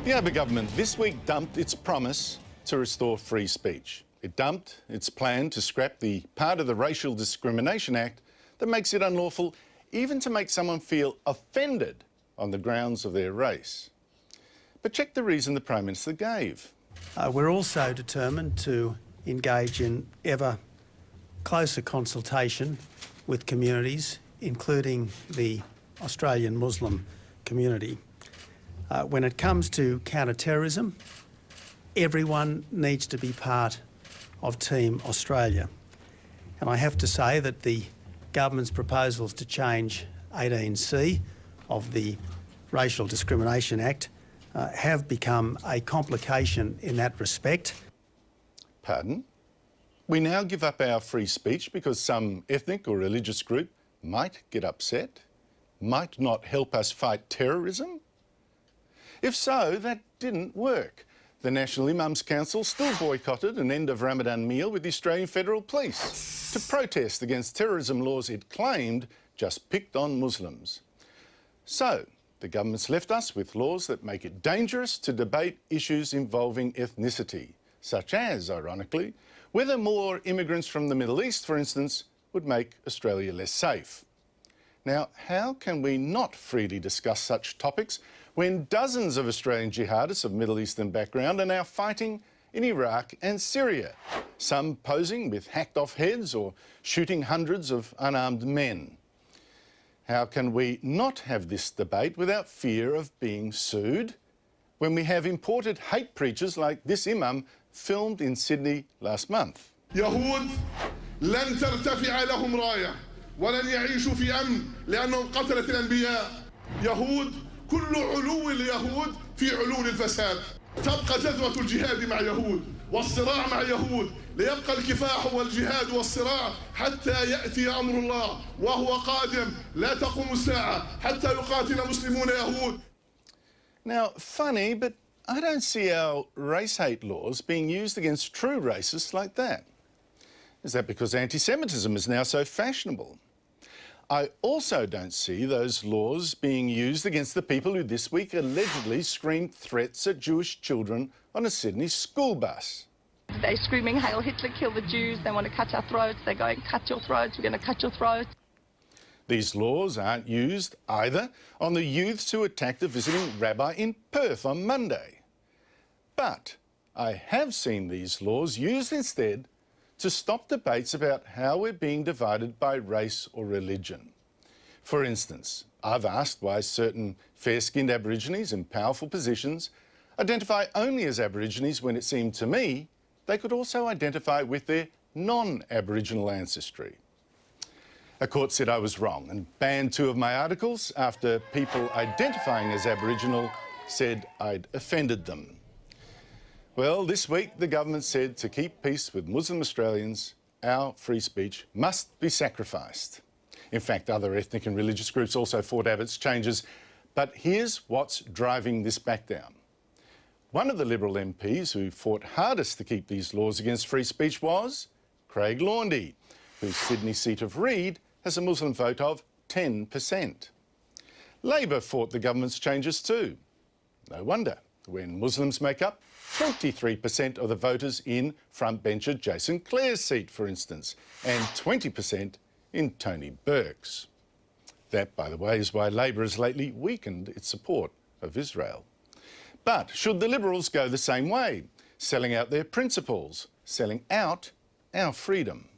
The Abbott government this week dumped its promise to restore free speech. It dumped its plan to scrap the part of the Racial Discrimination Act that makes it unlawful even to make someone feel offended on the grounds of their race. But check the reason the Prime Minister gave. We're also determined to engage in ever closer consultation with communities, including the Australian Muslim community. When it comes to counter-terrorism, everyone needs to be part of Team Australia. And I have to say that the government's proposals to change 18C of the Racial Discrimination Act have become a complication in that respect. Pardon? We now give up our free speech because some ethnic or religious group might get upset, might not help us fight terrorism? If so, that didn't work. The National Imams Council still boycotted an end of Ramadan meal with the Australian Federal Police to protest against terrorism laws it claimed just picked on Muslims. So, the government's left us with laws that make it dangerous to debate issues involving ethnicity, such as, ironically, whether more immigrants from the Middle East, for instance, would make Australia less safe. Now, how can we not freely discuss such topics when dozens of Australian jihadists of Middle Eastern background are now fighting in Iraq and Syria, some posing with hacked-off heads or shooting hundreds of unarmed men? How can we not have this debate without fear of being sued when we have imported hate preachers like this imam filmed in Sydney last month? يهود لن ترتفع لهم راية ولن يعيشوا في أمن لأنهم قتلة الأنبياء. يهود كل علو اليهود في علو الفساد. تبقى جذوة الجهاد مع يهود والصراع مع يهود ليبقى الكفاح والجهاد والصراع حتى يأتي أمر الله وهو قادم. لا تقوم الساعة حتى يقاتل مسلمون يهود. Now, funny, but I don't see our race hate laws being used against true racists like that. Is that because anti-Semitism is now so fashionable? I also don't see those laws being used against the people who this week allegedly screamed threats at Jewish children on a Sydney school bus. They're screaming, "Hail Hitler, kill the Jews." They want to cut our throats. They're going, "Cut your throats, we're going to cut your throats." These laws aren't used either on the youths who attacked a visiting rabbi in Perth on Monday. But I have seen these laws used instead to stop debates about how we're being divided by race or religion. For instance, I've asked why certain fair-skinned Aborigines in powerful positions identify only as Aborigines when it seemed to me they could also identify with their non-Aboriginal ancestry. A court said I was wrong and banned 2 of my articles after people identifying as Aboriginal said I'd offended them. Well, this week the government said to keep peace with Muslim Australians, our free speech must be sacrificed. In fact, other ethnic and religious groups also fought Abbott's changes. But here's what's driving this back down. One of the Liberal MPs who fought hardest to keep these laws against free speech was Craig Laundy, whose Sydney seat of Reid has a Muslim vote of 10%. Labor fought the government's changes too. No wonder, when Muslims make up 23% of the voters in frontbencher Jason Clare's seat, for instance, and 20% in Tony Burke's. That, by the way, is why Labor has lately weakened its support of Israel. But should the Liberals go the same way, selling out their principles, selling out our freedom?